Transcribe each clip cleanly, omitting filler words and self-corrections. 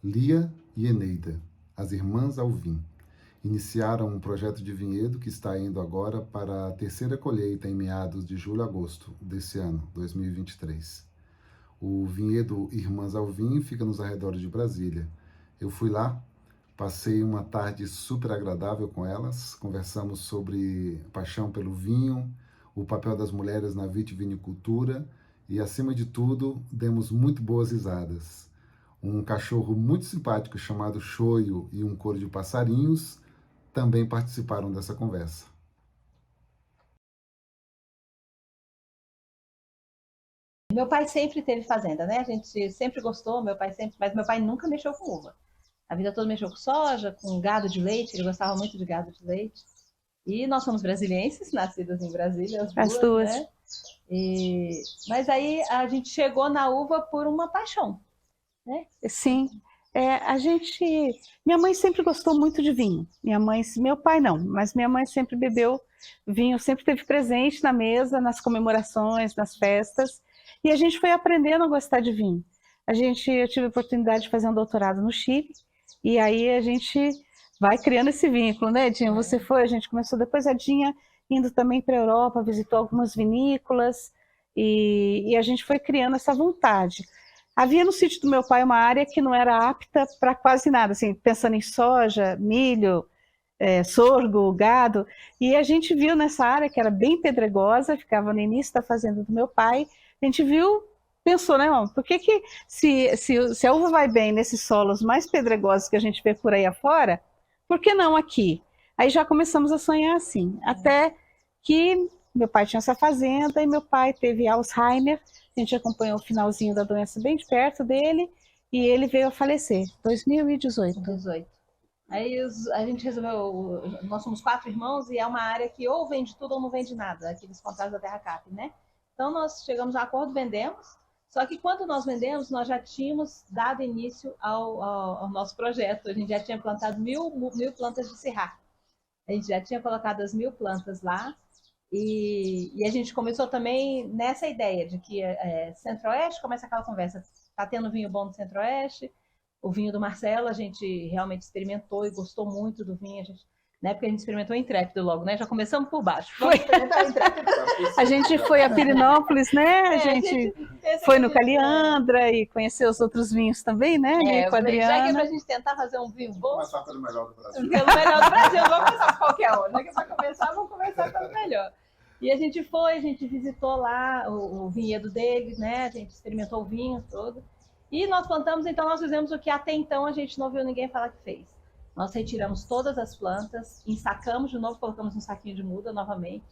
Lia e Eneida, as irmãs Alvim, iniciaram um projeto de vinhedo que está indo agora para a terceira colheita em meados de julho a agosto desse ano, 2023. O vinhedo Irmãs Alvim fica nos arredores de Brasília. Eu fui lá, passei uma tarde super agradável com elas, conversamos sobre paixão pelo vinho, o papel das mulheres na vitivinicultura e, acima de tudo, demos muito boas risadas. Um cachorro muito simpático chamado Choio e um coro de passarinhos também participaram dessa conversa. Meu pai sempre teve fazenda, né? A gente sempre gostou, mas meu pai nunca mexeu com uva. A vida toda mexeu com soja, com gado de leite, ele gostava muito de gado de leite. E nós somos brasilienses, nascidas em Brasília, as duas. Né? Mas aí a gente chegou na uva por uma paixão, né? Sim. Minha mãe sempre gostou muito de vinho. Meu pai não, mas minha mãe sempre bebeu vinho, sempre esteve presente na mesa, nas comemorações, nas festas. E a gente foi aprendendo a gostar de vinho. Eu tive a oportunidade de fazer um doutorado no Chile, e aí a gente vai criando esse vínculo, né, Dinha? Você foi, a gente começou, depois a Dinha indo também para a Europa, visitou algumas vinícolas, e a gente foi criando essa vontade. Havia no sítio do meu pai uma área que não era apta para quase nada, assim, pensando em soja, milho, sorgo, gado, e a gente viu nessa área que era bem pedregosa, ficava no início da fazenda do meu pai, a gente viu, pensou, né, por que se a uva vai bem nesses solos mais pedregosos que a gente vê por aí afora, por que não aqui? Aí já começamos a sonhar assim, até que meu pai tinha essa fazenda e meu pai teve Alzheimer, a gente acompanhou o finalzinho da doença bem de perto dele e ele veio a falecer, 2018. Aí a gente resolveu, nós somos 4 irmãos e é uma área que ou vende tudo ou não vende nada, aqueles contratos da Terra Cap, né? Então nós chegamos a acordo, vendemos, só que quando nós vendemos, nós já tínhamos dado início ao nosso projeto, a gente já tinha plantado mil plantas de Syrah. A gente já tinha colocado as 1000 plantas lá e a gente começou também nessa ideia de que Centro-Oeste, começa aquela conversa, tá tendo vinho bom do Centro-Oeste, o vinho do Marcelo, a gente realmente experimentou e gostou muito do vinho. Na época a gente experimentou Intrépido logo, né? Já começamos por baixo. A gente foi a Pirinópolis, né? A gente foi no Caliandra e conheceu os outros vinhos também, né? Com a Adriana. Já que é pra gente tentar fazer um vinho bom. Vamos começar pelo melhor do Brasil. Pelo melhor do Brasil, não vamos começar por qualquer um. Já que é pra começar, vamos começar pelo melhor. E a gente visitou lá o vinhedo deles, né? A gente experimentou o vinho todo. E nós plantamos, então nós fizemos o que até então a gente não viu ninguém falar que fez. Nós retiramos todas as plantas, ensacamos de novo, colocamos um saquinho de muda novamente.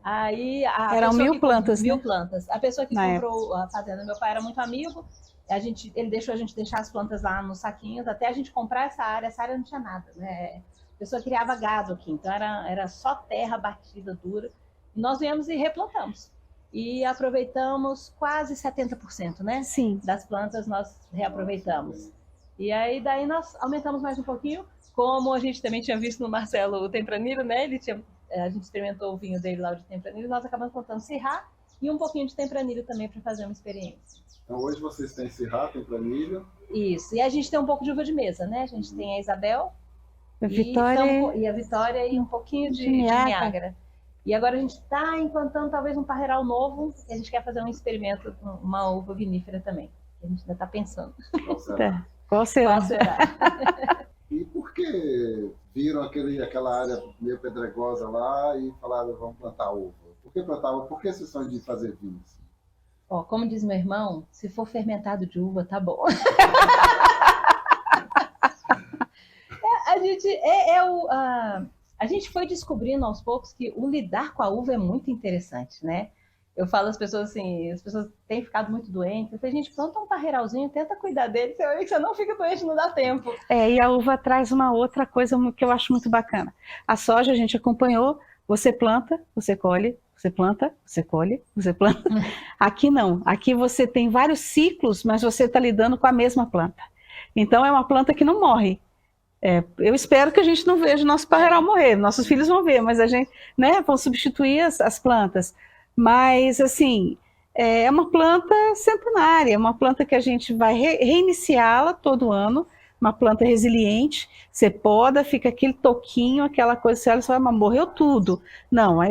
Aí eram 1000 plantas, 1000 plantas. A pessoa que comprou a fazenda, meu pai era muito amigo, ele deixou a gente deixar as plantas lá nos saquinhos, até a gente comprar essa área não tinha nada, né? A pessoa criava gado aqui, então era só terra batida, dura. E nós viemos e replantamos. E aproveitamos quase 70%, né? Sim. Das plantas nós reaproveitamos. E aí daí nós aumentamos mais um pouquinho, como a gente também tinha visto no Marcelo o Tempranillo, né? A gente experimentou o vinho dele lá de Tempranillo, nós acabamos plantando Syrah e um pouquinho de Tempranillo também para fazer uma experiência. Então hoje vocês têm Syrah, Tempranillo. Isso, e a gente tem um pouco de uva de mesa, né? A gente tem a Isabel e a Vitória e um pouquinho de Niágara. E agora a gente está implantando talvez um parreiral novo, e a gente quer fazer um experimento com uma uva vinífera também. A gente ainda está pensando. Qual será? E por que viram aquela área meio pedregosa lá e falaram, vamos plantar uva? Por que plantar uva? Por que vocês são de fazer vinho? Como diz meu irmão, se for fermentado de uva, tá bom. A gente foi descobrindo aos poucos que o lidar com a uva é muito interessante, né? Eu falo às pessoas assim, as pessoas têm ficado muito doentes. Eu falei, gente, planta um parreiralzinho, tenta cuidar dele, você não fica doente, não dá tempo. E a uva traz uma outra coisa que eu acho muito bacana. A soja a gente acompanhou, você planta, você colhe, você planta, você colhe, você planta. Aqui não, aqui você tem vários ciclos, mas você está lidando com a mesma planta. Então é uma planta que não morre. Eu espero que a gente não veja o nosso parreiral morrer, nossos filhos vão ver, mas a gente, né, vão substituir as plantas. Mas, assim, é uma planta centenária, é uma planta que a gente vai reiniciá-la todo ano, uma planta resiliente, você poda, fica aquele toquinho, aquela coisa, você olha e fala, mas morreu tudo. Não, aí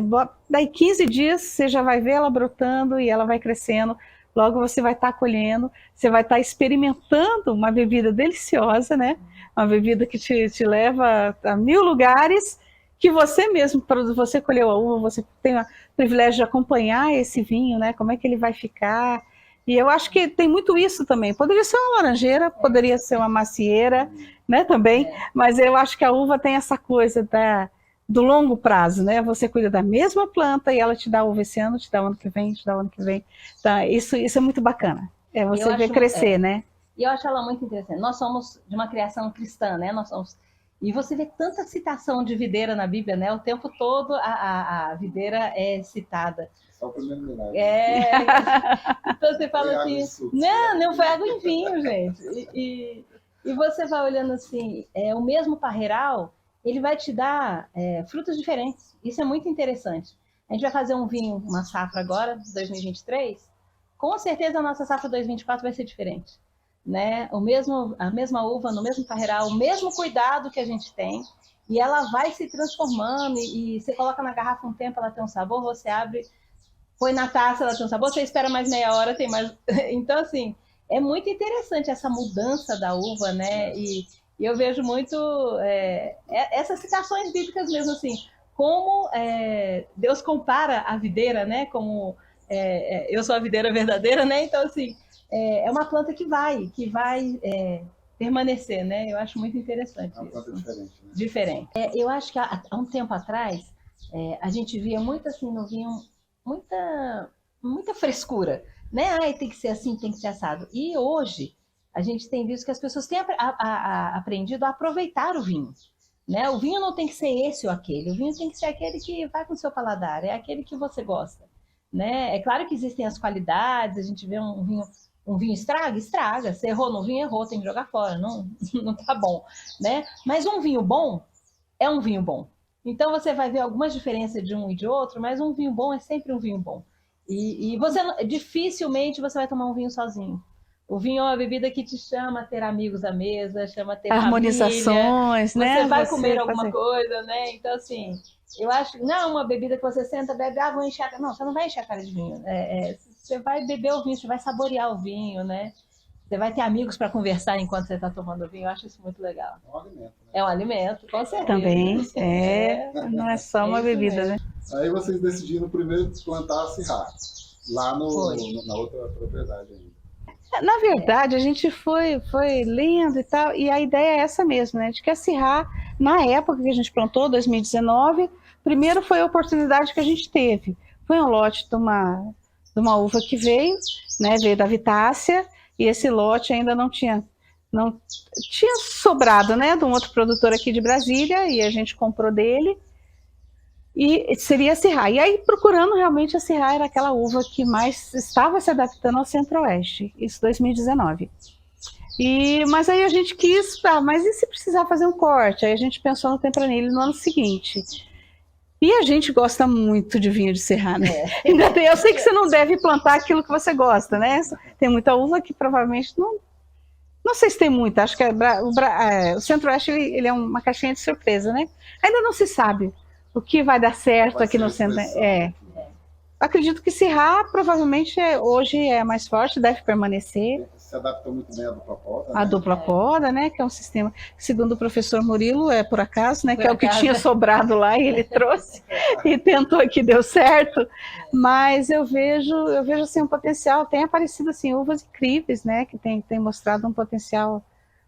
daí 15 dias você já vai ver ela brotando e ela vai crescendo, logo você vai estar colhendo, você vai estar experimentando uma bebida deliciosa, né? Uma bebida que te leva a 1000 lugares, que você mesmo, para você colheu a uva, você tem o privilégio de acompanhar esse vinho, né? Como é que ele vai ficar. E eu acho que tem muito isso também. Poderia ser uma laranjeira, poderia ser uma macieira, né, também, mas eu acho que a uva tem essa coisa do longo prazo, né? Você cuida da mesma planta e ela te dá uva esse ano, te dá o ano que vem, te dá o ano que vem. Tá, isso é muito bacana. É você ver crescer, né? E eu acho ela muito interessante. Nós somos de uma criação cristã, né? E você vê tanta citação de videira na Bíblia, né? O tempo todo a videira é citada. Só o primeiro milagre. Então você fala assim, não foi água em vinho, gente. E você vai olhando assim, o mesmo parreiral, ele vai te dar frutos diferentes. Isso é muito interessante. A gente vai fazer um vinho, uma safra agora, 2023. Com certeza a nossa safra 2024 vai ser diferente. Né? A mesma uva no mesmo parreiral, o mesmo cuidado que a gente tem, e ela vai se transformando, e você coloca na garrafa um tempo, ela tem um sabor, você abre, põe na taça, ela tem um sabor, você espera mais meia hora, tem mais... Então, assim, é muito interessante essa mudança da uva, né? E eu vejo muito essas citações bíblicas mesmo, assim, como Deus compara a videira, né? Como eu sou a videira verdadeira, né? Então, assim, é uma planta que vai permanecer, né? Eu acho muito interessante. É uma planta diferente, né? Eu acho que há um tempo atrás a gente via muito assim no vinho, muita frescura, né? Ai, tem que ser assim, tem que ser assado. E hoje a gente tem visto que as pessoas têm aprendido a aproveitar o vinho, né? O vinho não tem que ser esse ou aquele, o vinho tem que ser aquele que vai com o seu paladar, é aquele que você gosta, né? É claro que existem as qualidades, a gente vê um vinho estraga, você errou no vinho, errou, tem que jogar fora, não tá bom, né? Mas um vinho bom é um vinho bom. Então você vai ver algumas diferenças de um e de outro, mas um vinho bom é sempre um vinho bom. E dificilmente você vai tomar um vinho sozinho. O vinho é uma bebida que te chama a ter amigos à mesa, chama a ter harmonizações, família, né? Você vai comer alguma coisa, né? Então, assim, eu acho que não é uma bebida que você senta, bebe, vou encher a cara. Não, você não vai encher a cara de vinho. Você vai beber o vinho, você vai saborear o vinho, né? Você vai ter amigos para conversar enquanto você está tomando vinho. Eu acho isso muito legal. É um alimento, né? É um alimento, com certeza. Também, não é só uma bebida, mesmo, né? Aí vocês decidiram primeiro plantar a Syrah, lá na outra propriedade ainda. Na verdade, a gente foi lendo e tal, e a ideia é essa mesmo, né? De que a Syrah, na época que a gente plantou, 2019, primeiro foi a oportunidade que a gente teve. Foi um lote de uma uva que veio, né? Veio da Vitácia, e esse lote ainda não tinha sobrado, né? De um outro produtor aqui de Brasília, e a gente comprou dele. E seria a Syrah. E aí, procurando realmente, a Syrah era aquela uva que mais estava se adaptando ao Centro-Oeste, isso 2019. Mas aí a gente quis, mas e se precisar fazer um corte? Aí a gente pensou no Tempranillo no ano seguinte. E a gente gosta muito de vinho de Syrah, né? Eu sei que você não deve plantar aquilo que você gosta, né? Tem muita uva que provavelmente não sei se tem muita, acho que o Centro-Oeste ele é uma caixinha de surpresa, né? Ainda não se sabe o que vai dar certo aqui no centro. Acredito que Syrah provavelmente hoje é mais forte, deve permanecer. Se adaptou muito bem à dupla poda, né? A dupla poda, né? Que é um sistema, segundo o professor Murilo, por acaso, né? Que é o que tinha sobrado lá e ele trouxe e tentou que deu certo. Mas eu vejo assim um potencial, tem aparecido assim uvas incríveis, né? Que tem mostrado um potencial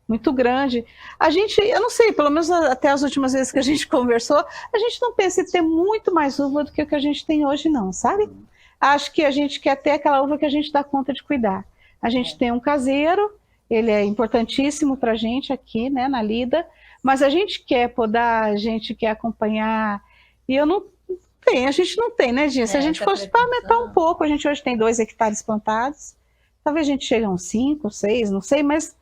muito grande. Eu não sei, pelo menos até as últimas vezes que a gente conversou, a gente não pensa em ter muito mais uva do que o que a gente tem hoje, não, sabe? Acho que a gente quer ter aquela uva que a gente dá conta de cuidar. A gente tem um caseiro, ele é importantíssimo para a gente aqui, né, na lida, mas a gente quer podar, a gente quer acompanhar, e a gente não tem, né, Gia? Se a gente fosse para aumentar um pouco, a gente hoje tem 2 hectares plantados, talvez a gente chegue a uns 5, 6, não sei, mas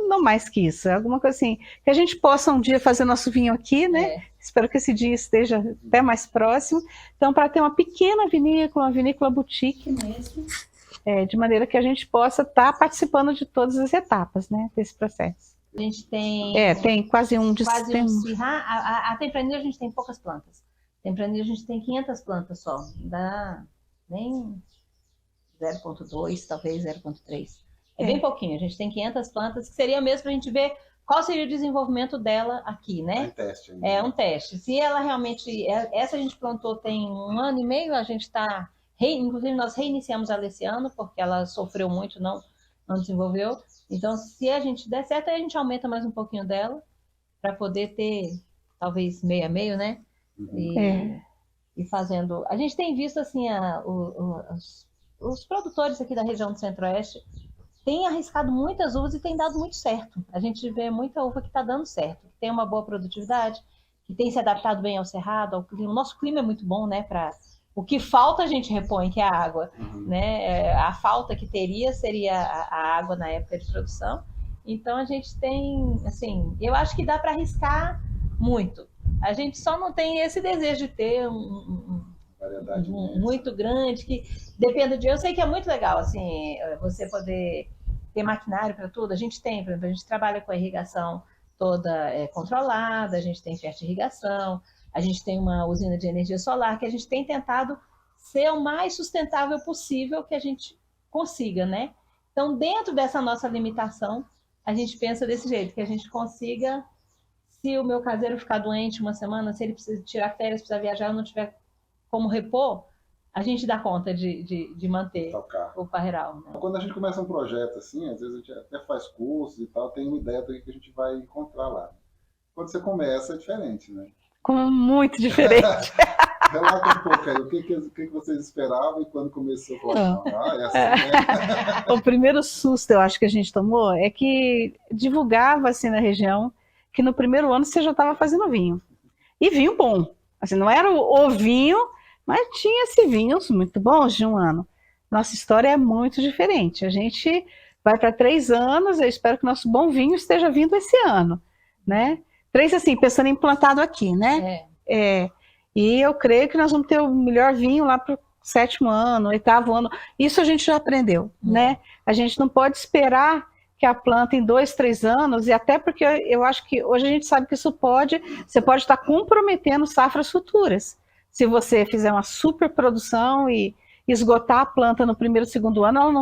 não mais que isso, alguma coisa assim, que a gente possa um dia fazer nosso vinho aqui, né? espero que esse dia esteja até mais próximo. Então, para ter uma pequena vinícola, uma vinícola boutique mesmo, de maneira que a gente possa estar participando de todas as etapas, né, desse processo. A gente tem... tem quase um... A Tempranillo a gente tem poucas plantas. Tempranillo a gente tem 500 plantas só. Dá nem 0,2, talvez 0,3. É bem pouquinho. A gente tem 500 plantas, que seria mesmo para a gente ver qual seria o desenvolvimento dela aqui, né? Um teste. É um teste. Se ela realmente... Essa a gente plantou tem 1 ano e meio, a gente está... Inclusive, nós reiniciamos ela esse ano, porque ela sofreu muito, não desenvolveu. Então, se a gente der certo, aí a gente aumenta mais um pouquinho dela, para poder ter, talvez, meio a meio, né? E fazendo... A gente tem visto, assim, os produtores aqui da região do Centro-Oeste têm arriscado muitas uvas e tem dado muito certo. A gente vê muita uva que está dando certo, que tem uma boa produtividade, que tem se adaptado bem ao cerrado, ao clima. O nosso clima é muito bom, né? O que falta a gente repõe, que é a água. Né? A falta que teria seria a água na época de produção. Então a gente tem, assim, eu acho que dá para arriscar muito. A gente só não tem esse desejo de ter variedade muito grande, que dependa de... Eu sei que é muito legal, assim, você poder ter maquinário para tudo. A gente tem, por exemplo, a gente trabalha com a irrigação toda controlada, a gente tem fertirrigação, a gente tem uma usina de energia solar que a gente tem tentado ser o mais sustentável possível que a gente consiga, né? Então, dentro dessa nossa limitação, a gente pensa desse jeito, que a gente consiga, se o meu caseiro ficar doente 1 semana, se ele precisa tirar férias, precisa viajar, não tiver como repor, a gente dá conta de manter o parreiral. Né? Quando a gente começa um projeto assim, às vezes a gente até faz cursos e tal, tem uma ideia do que a gente vai encontrar lá. Quando você começa, é diferente, né? Muito diferente. Relata um pouco aí, o que vocês esperavam e quando começou a assim, né? O primeiro susto, eu acho, que a gente tomou é que divulgava assim na região que no primeiro ano você já estava fazendo vinho. E vinho bom. Assim, não era o vinho, mas tinha-se vinhos muito bons de 1 ano. Nossa história é muito diferente. A gente vai para 3 anos, eu espero que nosso bom vinho esteja vindo esse ano, né? 3, assim, pensando em plantado aqui, né? E eu creio que nós vamos ter o melhor vinho lá para o 7º ano, 8º ano. Isso a gente já aprendeu, né? A gente não pode esperar que a planta em 2, 3 anos, e até porque eu acho que hoje a gente sabe que você pode estar comprometendo safras futuras. Se você fizer uma super produção e esgotar a planta no 1º, 2º ano, ela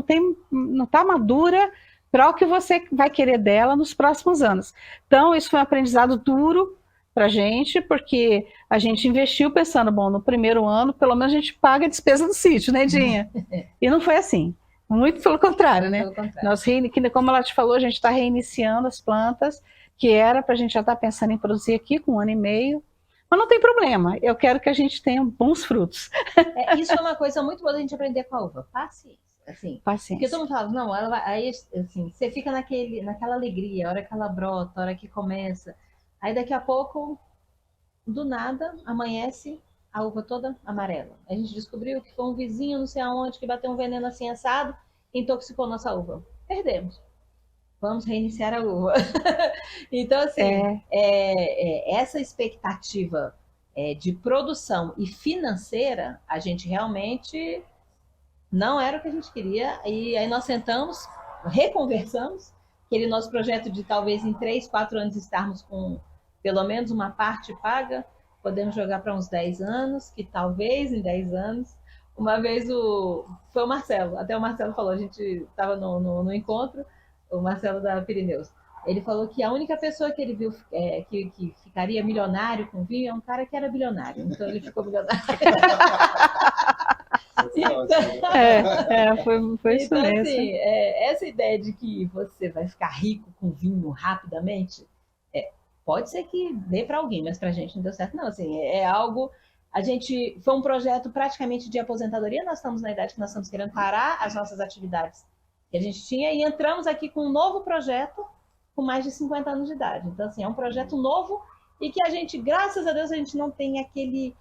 não está madura para o que você vai querer dela nos próximos anos. Então, isso foi um aprendizado duro para a gente, porque a gente investiu pensando, bom, no 1º ano, pelo menos a gente paga a despesa do sítio, né, Dinha? E não foi assim. Muito pelo contrário, né? Nós, como ela te falou, a gente está reiniciando as plantas, que era para a gente já estar pensando em produzir aqui com 1 ano e meio. Mas não tem problema, eu quero que a gente tenha bons frutos. Isso é uma coisa muito boa da gente aprender com a uva. Paciência. Assim, paciência. Porque todo mundo fala, não, ela vai, aí assim, você fica naquela alegria, a hora que ela brota, a hora que começa. Aí daqui a pouco, do nada, amanhece a uva toda amarela. A gente descobriu que foi um vizinho, não sei aonde, que bateu um veneno assim assado e intoxicou nossa uva. Perdemos. Vamos reiniciar a uva. Então, assim, essa expectativa de produção e financeira, a gente realmente não era o que a gente queria. E aí nós sentamos, reconversamos, aquele nosso projeto de talvez em 3, 4 anos estarmos com pelo menos uma parte paga, podemos jogar para uns 10 anos, que talvez em 10 anos. Uma vez foi o Marcelo, até o Marcelo falou, a gente estava no encontro, o Marcelo da Pirineus. Ele falou que a única pessoa que ele viu que ficaria milionário com vinho é um cara que era bilionário. Então ele ficou bilionário. Foi isso então, mesmo. Assim, essa ideia de que você vai ficar rico com vinho rapidamente, pode ser que dê para alguém, mas para a gente não deu certo. Não, assim, algo... Foi um projeto praticamente de aposentadoria. Nós estamos na idade que nós estamos querendo parar as nossas atividades que a gente tinha e entramos aqui com um novo projeto com mais de 50 anos de idade. Então, assim, é um projeto novo e que a gente, graças a Deus, a gente não tem aquele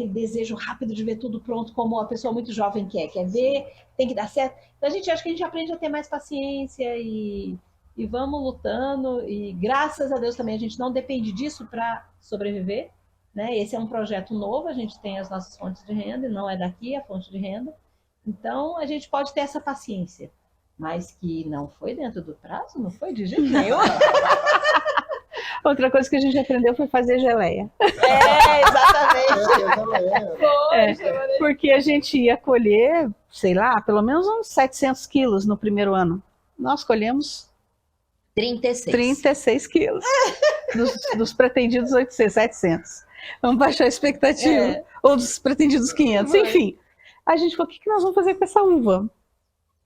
desejo rápido de ver tudo pronto, como a pessoa muito jovem quer ver, tem que dar certo. Então, acho que a gente aprende a ter mais paciência e e vamos lutando, e graças a Deus também a gente não depende disso para sobreviver, né? Esse é um projeto novo, a gente tem as nossas fontes de renda, e não é daqui a fonte de renda, então a gente pode ter essa paciência, mas que não foi dentro do prazo, não foi de jeito nenhum. Outra coisa que a gente aprendeu foi fazer geleia. Exatamente. Porque a gente ia colher, sei lá, pelo menos uns 700 quilos no primeiro ano. Nós colhemos 36 quilos. Dos pretendidos 800, 700. Vamos baixar a expectativa. Ou dos pretendidos 500, enfim. A gente falou, o que nós vamos fazer com essa uva?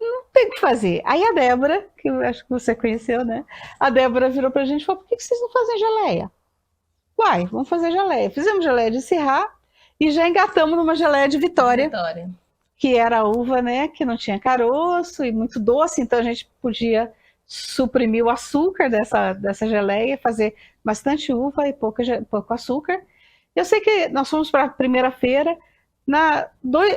Não tem o que fazer. Aí a Débora, que eu acho que você conheceu, né? A Débora virou pra gente e falou, por que vocês não fazem geleia? Uai, vamos fazer geleia. Fizemos geleia de Syrah e já engatamos numa geleia de Vitória. Que era a uva, né, que não tinha caroço e muito doce, então a gente podia suprimir o açúcar dessa geleia, fazer bastante uva e pouco açúcar. Eu sei que nós fomos para a primeira feira,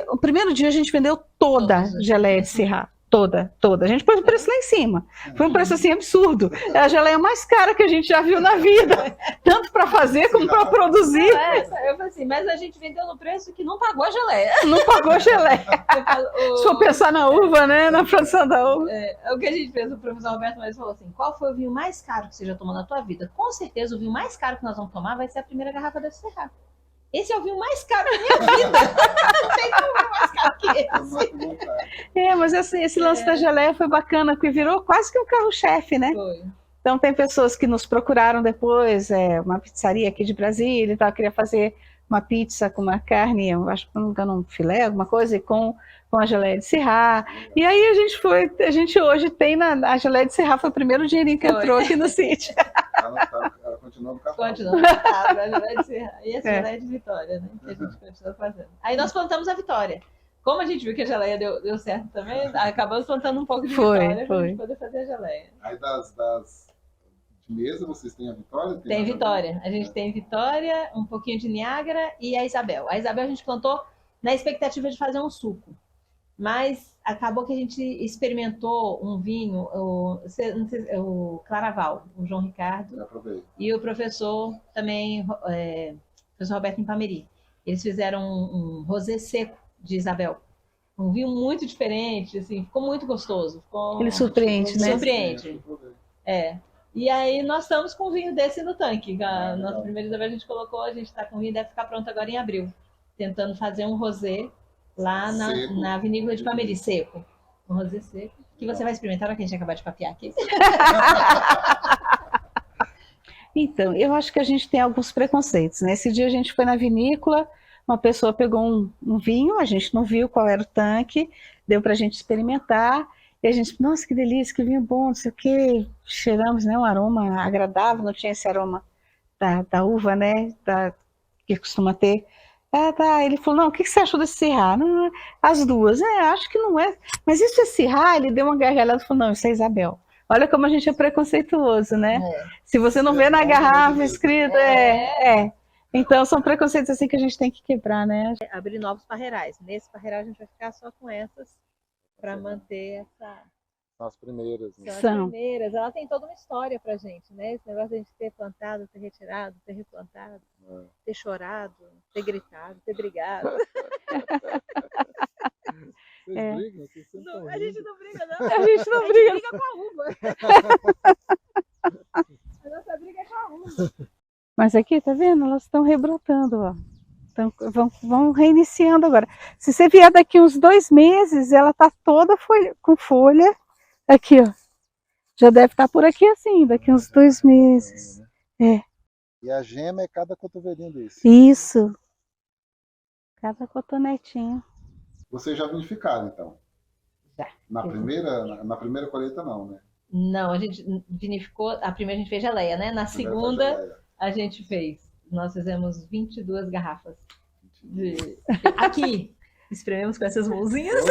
o primeiro dia a gente vendeu toda a geleia de Syrah. Toda. A gente pôs o preço lá em cima. Foi um preço assim absurdo. É a geleia mais cara que a gente já viu na vida. Tanto para fazer como para produzir. Eu falei assim, mas a gente vendeu no preço que não pagou a geleia. Não pagou a geleia. Se for pensar na uva, né? Na produção da uva. O que a gente fez, o professor Roberto Maes falou assim, qual foi o vinho mais caro que você já tomou na tua vida? Com certeza o vinho mais caro que nós vamos tomar vai ser a primeira garrafa da Syrah. Esse é o vinho mais caro da minha vida. Não tem como vinho mais caro que esse. Mas esse lance da geleia foi bacana, porque virou quase que um carro-chefe, né? Foi. Então tem pessoas que nos procuraram depois, uma pizzaria aqui de Brasília e tal, queria fazer uma pizza com uma carne, eu acho que não me engano, um filé, alguma coisa, e com a geleia de Syrah. E aí a gente hoje tem a geleia de Syrah, foi o primeiro dinheirinho que entrou aqui no sítio. Ela continua no catálogo. Continua no catálogo, a geleia de Syrah. E essa geleia de Vitória, né? Que a gente continua fazendo. Aí nós plantamos a Vitória. Como a gente viu que a geleia deu certo também, acabamos plantando um pouco de Vitória para a gente poder fazer a geleia. Aí de mesa vocês têm a Vitória? Tem Vitória. A gente tem Vitória, um pouquinho de Niágara e a Isabel. A Isabel a gente plantou na expectativa de fazer um suco. Mas acabou que a gente experimentou um vinho, o Claraval, o João Ricardo e o professor também, professor Roberto Impameri. Eles fizeram um rosé seco de Isabel. Um vinho muito diferente, assim, ficou muito gostoso. Ele surpreende, né? Surpreende. E aí nós estamos com um vinho desse no tanque. A nossa primeira Isabel a gente colocou, a gente está com o vinho, deve ficar pronto agora em abril. Tentando fazer um rosé lá na vinícola de Pameri, seco. Um rosé seco. Que você vai experimentar na que a gente acabar de papear aqui. Então, eu acho que a gente tem alguns preconceitos, né? Esse dia a gente foi na vinícola, uma pessoa pegou um vinho, a gente não viu qual era o tanque, deu pra gente experimentar, e a gente, nossa, que delícia, que vinho bom, não sei o quê, cheiramos, né, um aroma agradável, não tinha esse aroma da uva, né, que costuma ter. Ele falou, não, o que você achou desse Syrah? Não, as duas, acho que não é, mas isso é Syrah? Ele deu uma gargalhada e falou, não, isso é Isabel. Olha como a gente é preconceituoso, né? Se você não vê na garrafa escrito, Então, são preconceitos assim que a gente tem que quebrar, né? Abrir novos parreirais. Nesse parreiral a gente vai ficar só com essas para manter essa... São as primeiras. Né? São as primeiras. Ela tem toda uma história pra gente, né? Esse negócio de a gente ter plantado, ter retirado, ter replantado, ter chorado, ter gritado, ter brigado. Vocês brigam? Vocês não, a gente não briga, não. A gente não briga. A gente briga com a uva. A nossa briga é com a uva. Mas aqui, tá vendo? Elas estão rebrotando, ó. Então, vão reiniciando agora. Se você vier daqui uns 2 meses, ela tá toda com folha. Aqui, ó. Já deve estar por aqui assim, daqui uns 2 meses. E a gema é cada cotovelinho desse. Isso. Cada cotonetinho. Vocês já vinificaram, então? Já. Na primeira colheita, não, né? Não, a gente vinificou. A primeira a gente fez geleia, né? Na segunda, a gente fez. Nós fizemos 22 garrafas. Aqui. Esprememos com essas mãozinhas.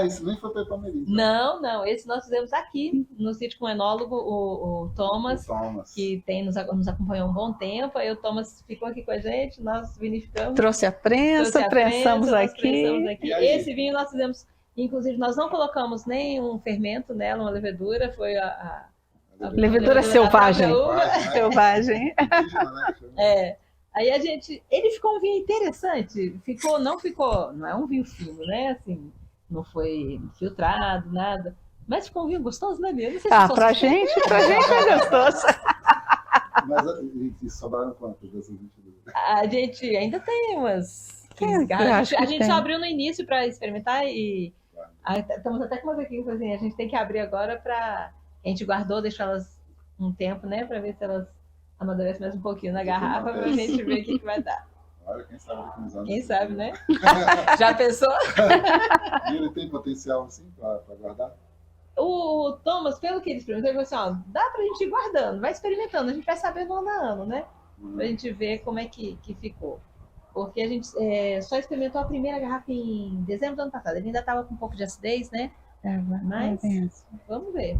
Isso nem foi para Pameri. Não. Esse nós fizemos aqui, no sítio com o enólogo, o Thomas, que nos acompanhou um bom tempo. Aí o Thomas ficou aqui com a gente, nós vinificamos. Trouxe a prensa, prensamos aqui. Esse vinho nós fizemos, inclusive nós não colocamos nenhum fermento nela, uma levedura, foi Levedura selvagem. Selvagem, né? Selvagem. Indígena, né? Aí ele ficou um vinho interessante, não é um vinho fino, né? Assim, não foi filtrado, nada. Mas ficou um vinho gostoso, né, Bia? Não sei se eu sou Pra suspeita. gente é gostoso. Mas e sobraram quantas dessas 22? A gente ainda tem umas 15 eu garrafas. acho que A gente tem. só abriu no início para experimentar e estamos até com umas aqui, assim, a gente tem que abrir agora para... A gente guardou, deixou elas um tempo, né, para ver se elas amadurecem mais um pouquinho na garrafa, para a gente ver o que vai dar. Olha, quem sabe daqui uns anos. Quem sabe, né? Já pensou? E ele tem potencial, assim, para guardar? O Thomas, pelo que ele experimentou, ele falou assim, ó, dá pra gente ir guardando, vai experimentando, a gente vai sabendo ano a ano, né? Pra gente ver como é que ficou. Porque a gente só experimentou a primeira garrafa em dezembro do ano passado. Ele ainda estava com um pouco de acidez, né? Mas vamos ver.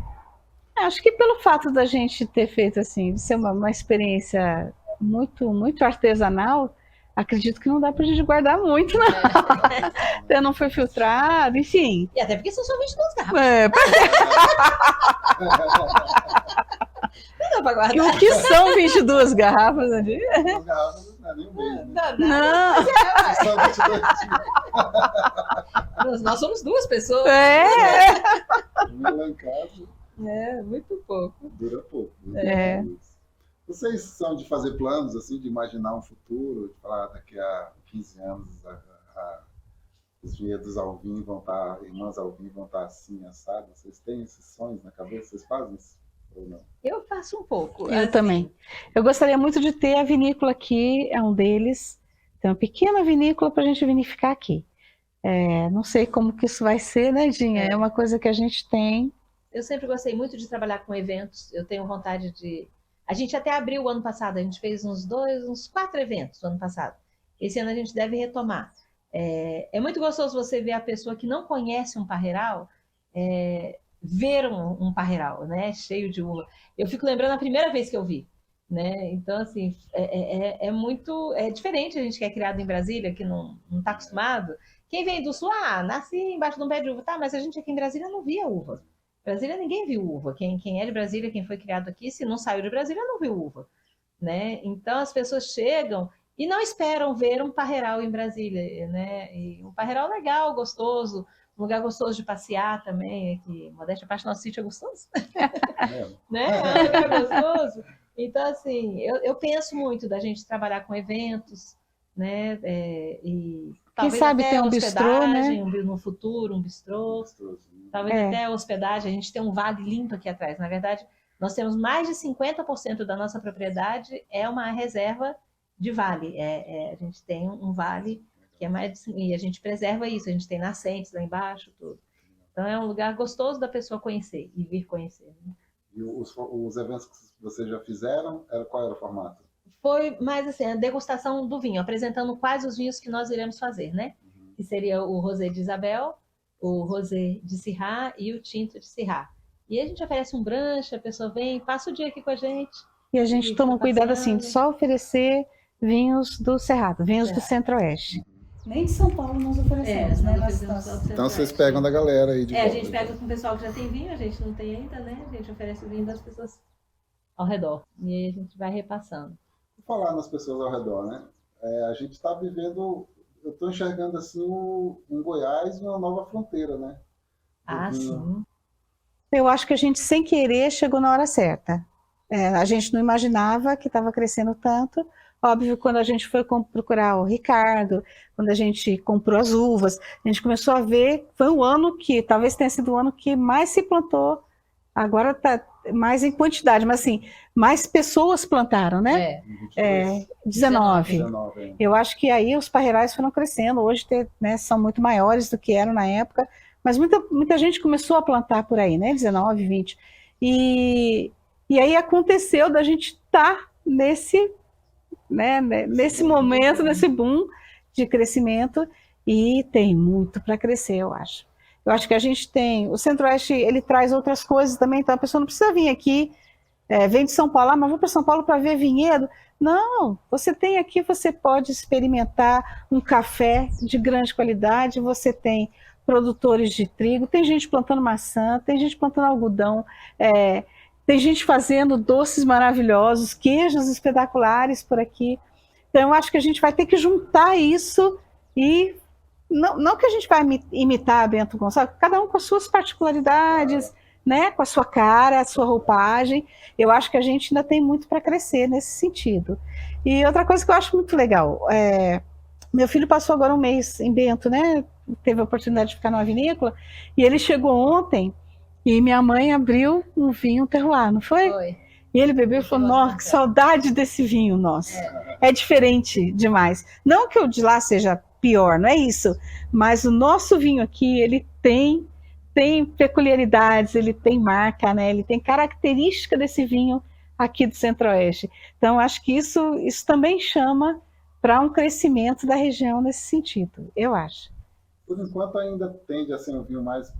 Acho que pelo fato da gente ter feito assim, de ser uma experiência muito artesanal, acredito que não dá pra gente guardar muito, não. Então não foi filtrado, enfim. E até porque são só 22 garrafas. Não dá pra guardar. E o que são 22 garrafas ali? 22 garrafas não é nem um mês, né? Não. São 22 dias. Nós somos duas pessoas. Primeiro lá em casa. Muito pouco. Dura pouco. Né? Vocês são de fazer planos, assim, de imaginar um futuro, de falar daqui a 15 anos os vinhedos ao vinho vão estar, irmãs ao vinho vão estar assim, assados? Vocês têm esses sonhos na cabeça? Vocês fazem isso ou não? Eu faço um pouco. Eu também. Eu gostaria muito de ter a vinícola aqui, é um deles. Tem uma pequena vinícola para a gente vinificar aqui. Não sei como que isso vai ser, né, Dinha? É uma coisa que a gente tem. Eu sempre gostei muito de trabalhar com eventos. Eu tenho vontade de... A gente até abriu o ano passado, a gente fez uns 4 eventos no ano passado. Esse ano a gente deve retomar. É muito gostoso você ver a pessoa que não conhece um parreiral ver um parreiral, né, cheio de uva. Eu fico lembrando a primeira vez que eu vi, né? Então, assim, é diferente a gente que é criado em Brasília, que não está acostumado. Quem vem do sul, nasci embaixo de um pé de uva, tá? Mas a gente aqui em Brasília não via uva. Brasília ninguém viu uva. Quem é de Brasília, quem foi criado aqui, se não saiu de Brasília, não viu uva, né? Então as pessoas chegam e não esperam ver um parreiral em Brasília, né? E um parreiral legal, gostoso, um lugar gostoso de passear também, que modéstia à parte, nosso sítio é gostoso, né? É um lugar gostoso. Então assim, eu penso muito da gente trabalhar com eventos, né? E quem sabe ter um bistrô, né? No futuro, um bistrô. Talvez até hospedagem. A gente tem um vale lindo aqui atrás. Na verdade, nós temos mais de 50% da nossa propriedade é uma reserva de vale. A gente tem um vale que é mais... E a gente preserva isso. A gente tem nascentes lá embaixo, tudo. Então, é um lugar gostoso da pessoa conhecer e vir conhecer. Né? E os eventos que vocês já fizeram, qual era o formato? Foi mais assim, a degustação do vinho, apresentando quais os vinhos que nós iremos fazer, né? Que seria o rosé de Isabel, o rosé de Syrah e o tinto de Syrah. E a gente oferece um brunch, a pessoa vem, passa o dia aqui com a gente. E a gente toma cuidado assim, de só oferecer vinhos do Cerrado, vinhos do Centro-Oeste. Nem de São Paulo nós oferecemos, né? Então vocês pegam da galera aí de volta. A gente pega com o pessoal que já tem vinho, a gente não tem ainda, né? A gente oferece o vinho das pessoas ao redor. E aí a gente vai repassando. Vou falar nas pessoas ao redor, né? A gente está vivendo... Eu estou enxergando assim um Goiás, uma nova fronteira, né? Sim. Eu acho que a gente, sem querer, chegou na hora certa. A gente não imaginava que estava crescendo tanto. Óbvio, quando a gente foi procurar o Ricardo, quando a gente comprou as uvas, a gente começou a ver, foi um ano que, talvez tenha sido o ano que mais se plantou, agora está mais em quantidade, mas assim, mais pessoas plantaram, né? 19. Eu acho que aí os parreirais foram crescendo, hoje são muito maiores do que eram na época, mas muita gente começou a plantar por aí, né? 19, 20. E aí aconteceu da gente estar nesse momento, nesse boom de crescimento, e tem muito para crescer, eu acho. Eu acho que a gente tem... O Centro-Oeste, ele traz outras coisas também, então a pessoa não precisa vir aqui, vem de São Paulo, mas vou para São Paulo para ver vinhedo. Não, você tem aqui, você pode experimentar um café de grande qualidade, você tem produtores de trigo, tem gente plantando maçã, tem gente plantando algodão, tem gente fazendo doces maravilhosos, queijos espetaculares por aqui. Então, eu acho que a gente vai ter que juntar isso e não que a gente vai imitar a Bento Gonçalves, cada um com as suas particularidades, né, com a sua cara, a sua roupagem. Eu acho que a gente ainda tem muito para crescer nesse sentido. E outra coisa que eu acho muito legal, meu filho passou agora um mês em Bento, né? Teve a oportunidade de ficar numa vinícola, e ele chegou ontem e minha mãe abriu um vinho terroir, não foi? Foi. E ele bebeu e falou, nossa, que saudade desse vinho, nossa. É diferente demais. Não que o de lá seja pior, não é isso. Mas o nosso vinho aqui, ele tem peculiaridades, ele tem marca, né? Ele tem característica desse vinho aqui do Centro-Oeste. Então, acho que isso também chama para um crescimento da região nesse sentido, eu acho. Por enquanto ainda tende a ser um vinho mais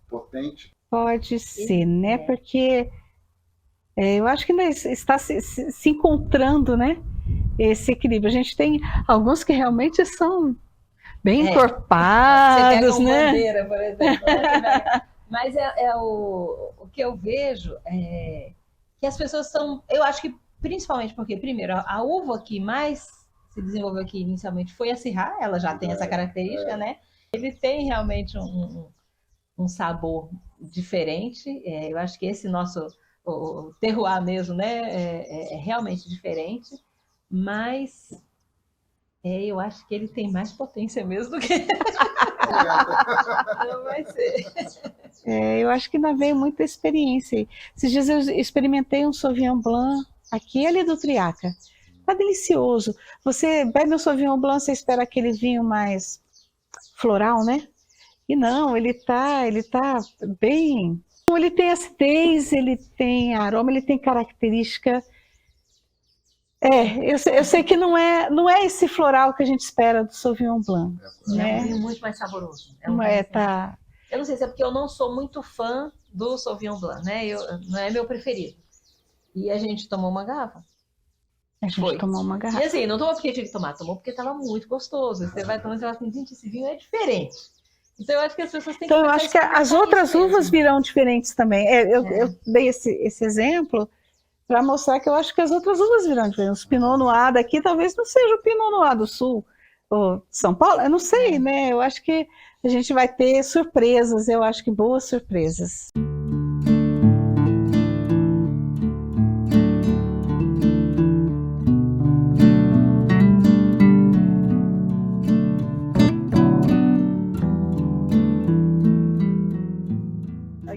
potente. Pode ser, né? Porque eu acho que ainda está se encontrando, né? Esse equilíbrio. A gente tem alguns que realmente são bem encorpados, você pega né? Bandeira, por exemplo. Mas o que eu vejo é que as pessoas estão. Eu acho que principalmente porque, primeiro, a uva que mais se desenvolveu aqui inicialmente foi a Syrah, ela já tem essa característica, né? Ele tem realmente um sabor diferente. Eu acho que esse nosso o terroir mesmo, né? É realmente diferente, mas eu acho que ele tem mais potência mesmo do que. Não vai ser. Eu acho que ainda veio muita experiência. Esses dias eu experimentei um Sauvignon Blanc, aquele do Triaca. Tá delicioso. Você bebe um Sauvignon Blanc, você espera aquele vinho mais floral, né? E não, ele tá bem. Ele tem acidez, ele tem aroma, ele tem característica. Eu sei que não é esse floral que a gente espera do Sauvignon Blanc. É um vinho muito mais saboroso. Tá. Eu não sei se é porque eu não sou muito fã do Sauvignon Blanc, né? Não é meu preferido. E a gente tomou uma garrafa. Tomou uma garrafa. E assim, não tomou porque tinha que tomar, tomou porque estava muito gostoso. Você vai tomando e fala assim, gente, esse vinho é diferente. Então eu acho que as pessoas têm que... Então eu acho que as outras uvas virão diferentes também. Eu dei esse exemplo para mostrar que eu acho que as outras uvas virão diferentes. O Pinot Noir daqui talvez não seja o Pinot Noir do Sul ou de São Paulo, eu não sei, né? Eu acho que a gente vai ter surpresas, eu acho que boas surpresas.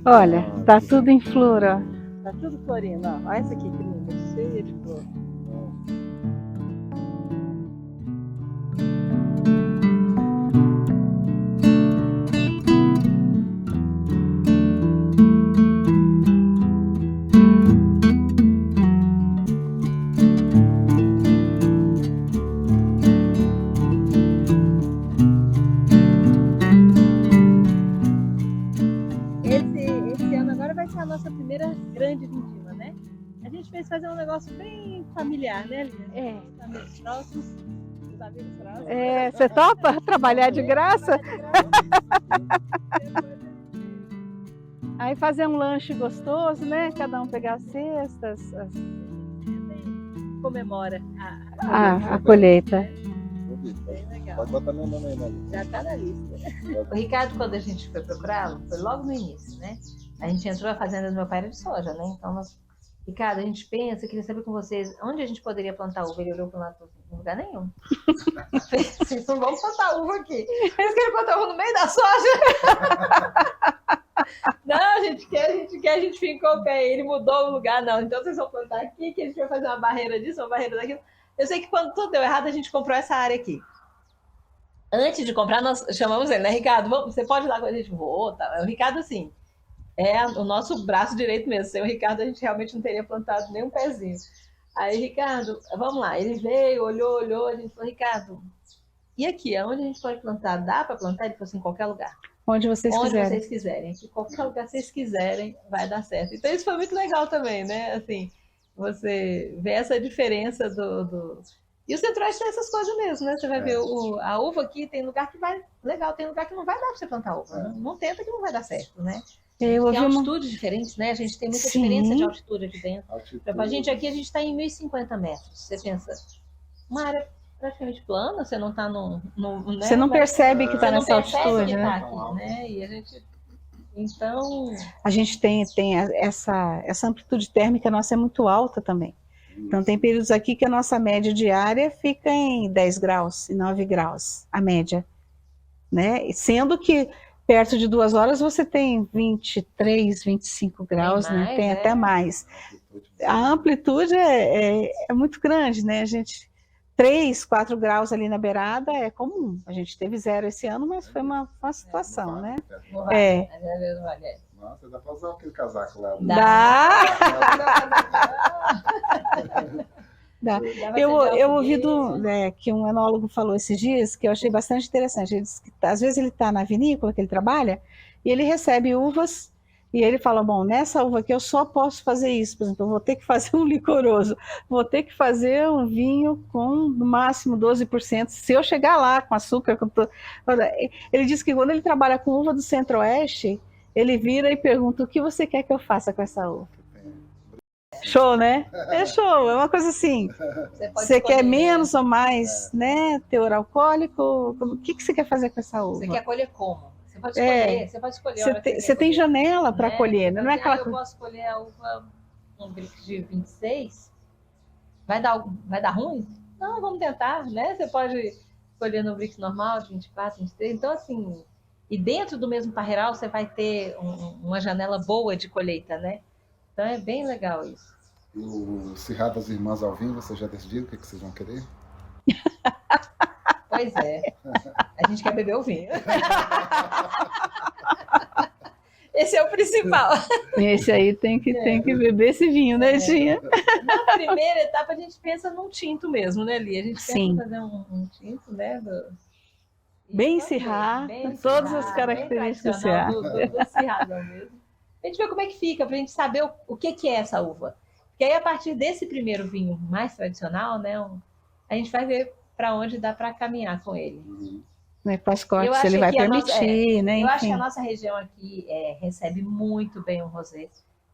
Olha, tá tudo em flor, ó. Tá tudo florindo, ó. Olha essa aqui que linda, cheia de flor. Esse ano agora vai ser a nossa primeira grande vindima, né? A gente fez fazer um negócio bem familiar, né, Lívia? Amigos próximos, os amigos próximos. Você topa trabalhar de graça? Aí fazer um lanche gostoso, né? Cada um pegar as cestas. Comemora a colheita. Bem legal. Pode botar meu nome aí na lista. Já tá na lista. O Ricardo, quando a gente foi procurá-lo, foi logo no início, né? A gente entrou na fazenda do meu pai, era de soja, né? Então, Ricardo, a gente pensa, queria saber com vocês, onde a gente poderia plantar uva? Ele olhou para lá, em lugar nenhum. Vocês não vão plantar uva aqui. Eles querem plantar uva no meio da soja. Não, a gente quer, a gente ficou pé. Ele mudou o lugar, não. Então vocês vão plantar aqui, que a gente vai fazer uma barreira disso, uma barreira daquilo. Eu sei que quando tudo deu errado, a gente comprou essa área aqui. Antes de comprar, nós chamamos ele, né, Ricardo? Você pode ir lá com a gente? Vou, tá. O Ricardo, assim, é o nosso braço direito mesmo. Sem o Ricardo, a gente realmente não teria plantado nem um pezinho. Aí, Ricardo, vamos lá. Ele veio, olhou, a gente falou, Ricardo, e aqui, aonde a gente pode plantar? Dá para plantar? Ele falou assim, em qualquer lugar. Onde vocês quiserem. Que qualquer lugar que vocês quiserem, vai dar certo. Então, isso foi muito legal também, né? Assim, você vê essa diferença do... E o Centro-Oeste tem essas coisas mesmo, né? Você vai ver a uva aqui, tem lugar que vai legal, tem lugar que não vai dar para você plantar uva. Não tenta que não vai dar certo, né? Eu Tem ouvi uma... altitudes diferentes, né? A gente tem muita Sim. diferença de altitude aqui dentro. Altitude. A gente aqui, a gente está em 1.050 metros. Você pensa, uma área praticamente plana, você não está no, né? Você não percebe que está você não nessa percebe altitude, que né? está aqui, né? E a gente... Então... A gente tem essa amplitude térmica nossa é muito alta também. Então tem períodos aqui que a nossa média diária fica em 10 graus, e 9 graus, a média, né? Sendo que perto de 2 horas você tem 23, 25 graus, mais, né? Tem até mais. A amplitude é muito grande, né? A gente 3, 4 graus ali na beirada é comum. A gente teve 0 esse ano, mas foi uma situação, né? Não vale. Nossa, dá pra usar aquele casaco lá. Dá. Eu ouvi que um enólogo falou esses dias, que eu achei bastante interessante. Ele disse que às vezes ele está na vinícola que ele trabalha e ele recebe uvas e ele fala, bom, nessa uva aqui eu só posso fazer isso, por exemplo, eu vou ter que fazer um licoroso, vou ter que fazer um vinho com no máximo 12%, se eu chegar lá com açúcar... Ele disse que quando ele trabalha com uva do Centro-Oeste, ele vira e pergunta, o que você quer que eu faça com essa uva? Show, né? É show, é uma coisa assim. Você quer menos ou mais, né? Teor alcoólico? O que você quer fazer com essa uva? Você quer colher como? Você pode escolher. Você pode escolher. Você tem janela para colher, né? Não é aquela coisa. Eu posso escolher a uva um Brix de 26. Vai dar ruim? Não, vamos tentar, né? Você pode escolher no Brix normal de 24, 23. Então, assim, e dentro do mesmo parreiral você vai ter uma janela boa de colheita, né? Então é bem legal isso. E o Cerrado das Irmãs Alvim, você já decidiu o que vocês vão querer? Pois é. A gente quer beber o vinho. Esse é o principal. Esse aí tem que beber esse vinho, né, Tinha? Na primeira etapa a gente pensa num tinto mesmo, né, Li? A gente pensa fazer um tinto, né? Bem Syrah, todas as características do Syrah. Do Cerradão mesmo. A gente vê como é que fica, para a gente saber o que é essa uva. Porque aí, a partir desse primeiro vinho mais tradicional, né, a gente vai ver para onde dá para caminhar com ele. Quais cortes ele vai permitir, né? Eu acho que a nossa região aqui recebe muito bem o rosé.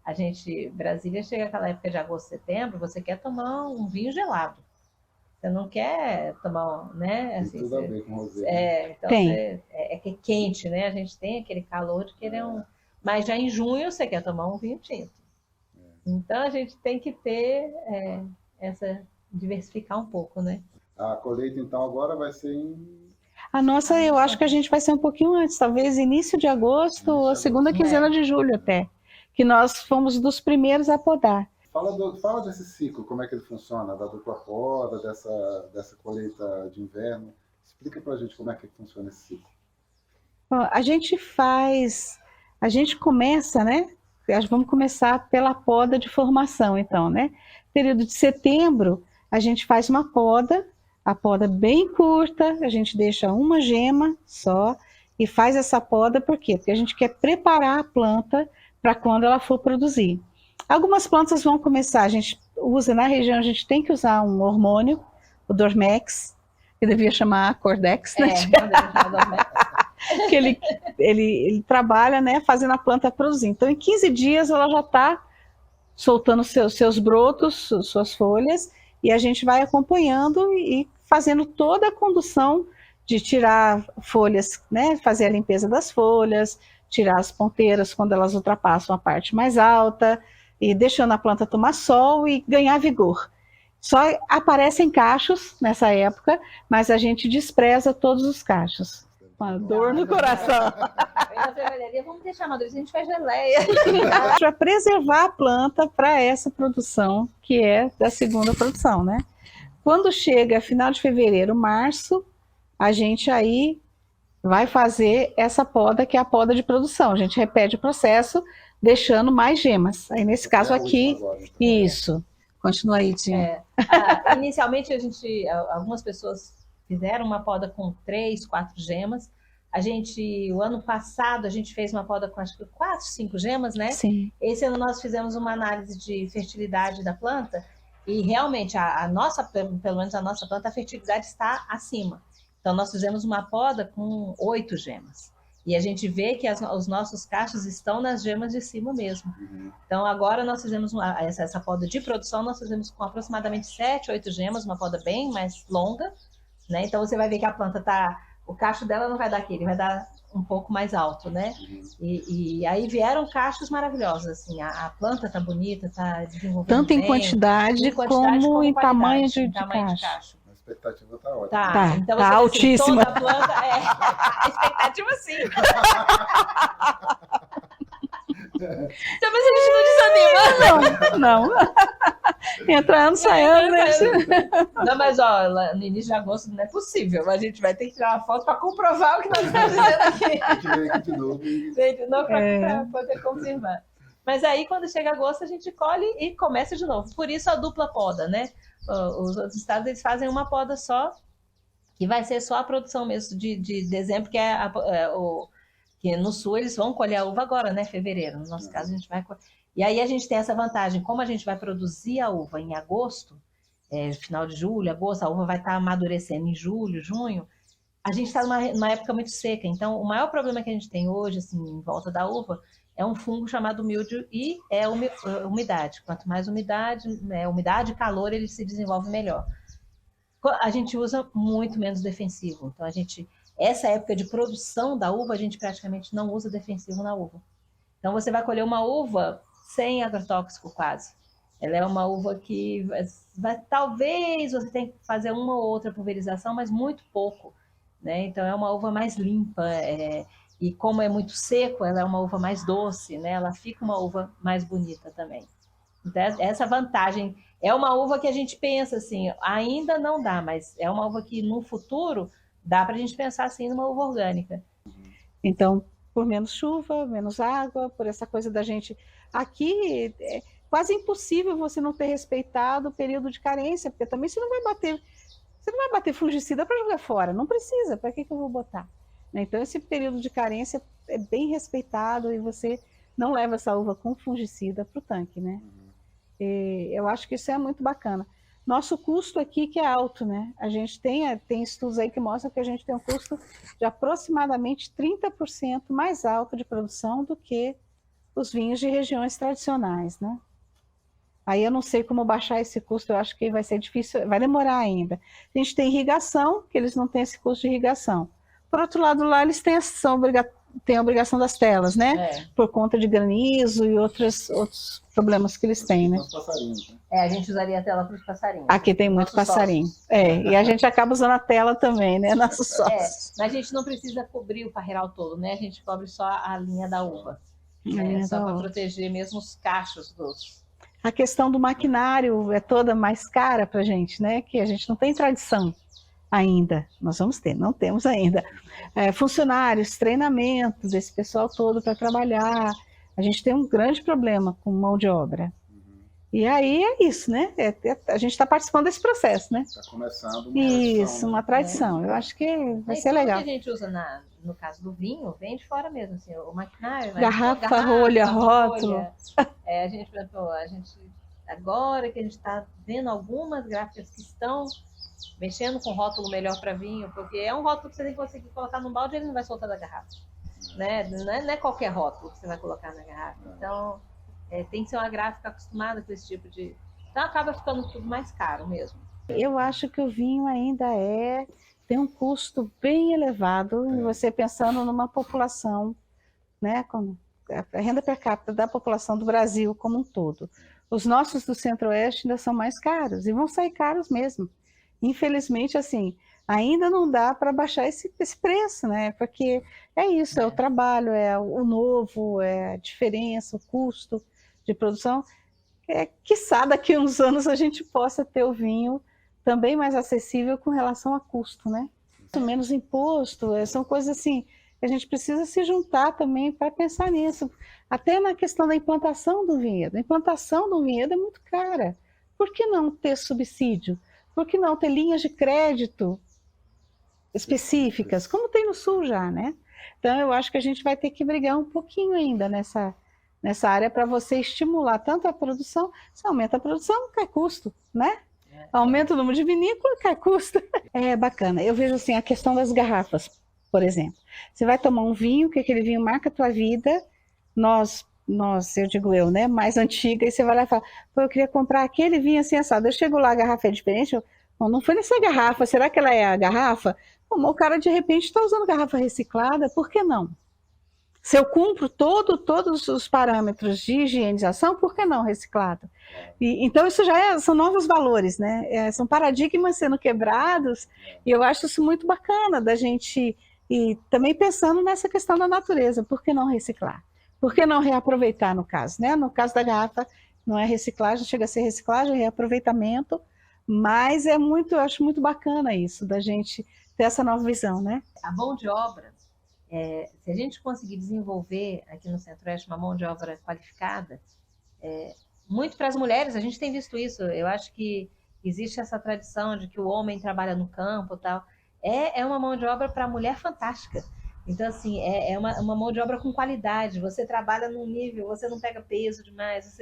A gente, Brasília, chega aquela época de agosto, setembro, você quer tomar um vinho gelado. Você não quer tomar, né? Assim, tem tudo a ver com rosé. Então é quente, né? A gente tem aquele calor de querer Mas já em junho você quer tomar um vinho tinto. Então a gente tem que ter diversificar um pouco, né? A colheita então agora vai ser em... A nossa, eu acho que a gente vai ser um pouquinho antes, talvez início de agosto ou segunda quinzena de julho até, que nós fomos dos primeiros a podar. Fala desse ciclo, como é que ele funciona, da dupla poda, dessa colheita de inverno. Explica pra gente como é que funciona esse ciclo. Bom, a gente começa, né? Vamos começar pela poda de formação, então, né? Período de setembro, a gente faz uma poda, a poda bem curta, a gente deixa uma gema só e faz essa poda, por quê? Porque a gente quer preparar a planta para quando ela for produzir. Algumas plantas vão começar, a gente usa na região, a gente tem que usar um hormônio, o Dormex, que devia chamar Cordex, né? Que ele trabalha, né, fazendo a planta produzir. Então, em 15 dias, ela já está soltando seus brotos, suas folhas, e a gente vai acompanhando e fazendo toda a condução de tirar folhas, né, fazer a limpeza das folhas, tirar as ponteiras quando elas ultrapassam a parte mais alta, e deixando a planta tomar sol e ganhar vigor. Só aparecem cachos nessa época, mas a gente despreza todos os cachos. Uma dor no coração. Vamos deixar amadurecer, a gente faz geleia. Para preservar a planta para essa produção, que é da segunda produção, né? Quando chega final de fevereiro, março, a gente aí vai fazer essa poda, que é a poda de produção. A gente repete o processo, deixando mais gemas. Aí, nesse caso aqui, isso. Continua aí, Tinha. Inicialmente, algumas pessoas fizeram uma poda com 3, 4 gemas. O ano passado, a gente fez uma poda com acho que 4, 5 gemas, né? Sim. Esse ano nós fizemos uma análise de fertilidade da planta e realmente pelo menos a nossa planta, a fertilidade está acima. Então nós fizemos uma poda com 8 gemas. E a gente vê que os nossos cachos estão nas gemas de cima mesmo. Então, agora nós fizemos essa poda de produção, nós fizemos com aproximadamente 7, 8 gemas, uma poda bem mais longa, né? Então, você vai ver que a planta o cacho dela não vai dar aquele, vai dar um pouco mais alto, né? E aí vieram cachos maravilhosos, assim, a planta tá bonita, tá desenvolvendo Tanto em bem, quantidade como em tamanho de tamanho cacho. A expectativa está ótima. Tá, então tá você vê, altíssima. Toda a planta a expectativa sim. Então, mas a gente não desanima. Não. Entra ano, sai ano, né? Não, mas ó, no início de agosto não é possível. A gente vai ter que tirar uma foto para comprovar o que nós estamos dizendo aqui. A gente vem aqui de novo. Para poder confirmar. Mas aí, quando chega agosto, a gente colhe e começa de novo. Por isso a dupla poda, né? Os outros estados, eles fazem uma poda só, que vai ser só a produção mesmo de dezembro, que que no sul eles vão colher a uva agora, né? Fevereiro. No nosso caso, a gente vai colher. E aí a gente tem essa vantagem, como a gente vai produzir a uva em agosto, final de julho, agosto, a uva vai estar amadurecendo em julho, junho, a gente está numa época muito seca. Então, o maior problema que a gente tem hoje, assim, em volta da uva, é um fungo chamado mildio e umidade. Quanto mais umidade e calor, ele se desenvolve melhor. A gente usa muito menos defensivo. Então, essa época de produção da uva, a gente praticamente não usa defensivo na uva. Então, você vai colher uma uva sem agrotóxico quase. Ela é uma uva que talvez você tenha que fazer uma ou outra pulverização, mas muito pouco, né? Então, é uma uva mais limpa. E como é muito seco, ela é uma uva mais doce, né? Ela fica uma uva mais bonita também. Então, essa vantagem é uma uva que a gente pensa assim, ainda não dá, mas é uma uva que no futuro dá para a gente pensar assim numa uva orgânica. Então, por menos chuva, menos água, por essa coisa da gente... Aqui é quase impossível você não ter respeitado o período de carência, porque também você não vai bater fungicida para jogar fora, não precisa, para que eu vou botar? Então, esse período de carência é bem respeitado e você não leva essa uva com fungicida para o tanque, né? E eu acho que isso é muito bacana. Nosso custo aqui que é alto, né? A gente tem estudos aí que mostram que a gente tem um custo de aproximadamente 30% mais alto de produção do que os vinhos de regiões tradicionais, né? Aí eu não sei como baixar esse custo, eu acho que vai ser difícil, vai demorar ainda. A gente tem irrigação, que eles não têm esse custo de irrigação. Por outro lado, lá eles têm a obrigação das telas, né? Por conta de granizo e outros problemas que eles têm, né? Os passarinhos, né? A gente usaria a tela para os passarinhos. Aqui tem muito passarinho. E a gente acaba usando a tela também, né? Nossos sócios. Mas a gente não precisa cobrir o parreiral todo, né? A gente cobre só a linha da uva. Só para proteger mesmo os cachos dos... A questão do maquinário é toda mais cara para a gente, né? Que a gente não tem tradição ainda. Nós vamos ter, não temos ainda. Funcionários, treinamentos, esse pessoal todo para trabalhar. A gente tem um grande problema com mão de obra. E aí é isso, né? A gente está participando desse processo, né? Está começando uma tradição. Eu acho que vai ser legal. O que a gente usa no caso do vinho, vem de fora mesmo, assim, o maquinário. Garrafa, rolha, rótulo. A gente agora que a gente está vendo algumas gráficas que estão mexendo com rótulo melhor para vinho, porque é um rótulo que você tem que conseguir colocar no balde e ele não vai soltar da garrafa. Né? Não é qualquer rótulo que você vai colocar na garrafa. Então, tem que ser uma gráfica acostumada com esse tipo de... Então, acaba ficando tudo mais caro mesmo. Eu acho que o vinho ainda tem um custo bem elevado, você pensando numa população, né, com a renda per capita da população do Brasil como um todo. Os nossos do Centro-Oeste ainda são mais caros, e vão sair caros mesmo. Infelizmente, assim, ainda não dá para baixar esse preço, né? Porque é isso, é o trabalho, é o novo, é a diferença, o custo de produção. Quiçá daqui a uns anos a gente possa ter o vinho também mais acessível com relação a custo, né? Menos imposto, são coisas assim, que a gente precisa se juntar também para pensar nisso. Até na questão da implantação do vinhedo. A implantação do vinhedo é muito cara. Por que não ter subsídio? Por que não ter linhas de crédito específicas, como tem no Sul já, né? Então, eu acho que a gente vai ter que brigar um pouquinho ainda nessa área para você estimular tanto a produção. Se aumenta a produção, cai custo, né? Aumenta o número de vinícola, cai custo. É bacana. Eu vejo assim, a questão das garrafas, por exemplo. Você vai tomar um vinho, que aquele vinho marca a tua vida, eu digo eu, né, mais antiga, e você vai lá e fala, pô, eu queria comprar aquele vinho assim assado. Eu chego lá, a garrafa é diferente, não foi nessa garrafa, será que ela é a garrafa? Bom, o cara de repente está usando garrafa reciclada, por que não? Se eu cumpro todos os parâmetros de higienização, por que não reciclado? Então, isso são novos valores, né? São paradigmas sendo quebrados, e eu acho isso muito bacana da gente, e também pensando nessa questão da natureza, por que não reciclar? Por que não reaproveitar, no caso, né? No caso da garrafa, não é reciclagem, chega a ser reciclagem, é reaproveitamento, mas eu acho muito bacana isso, da gente ter essa nova visão, né? A mão de obra, se a gente conseguir desenvolver aqui no Centro-Oeste uma mão de obra qualificada, muito para as mulheres, a gente tem visto isso, eu acho que existe essa tradição de que o homem trabalha no campo e tal, é uma mão de obra para a mulher fantástica. Então, assim, é uma mão de obra com qualidade, você trabalha num nível, você não pega peso demais,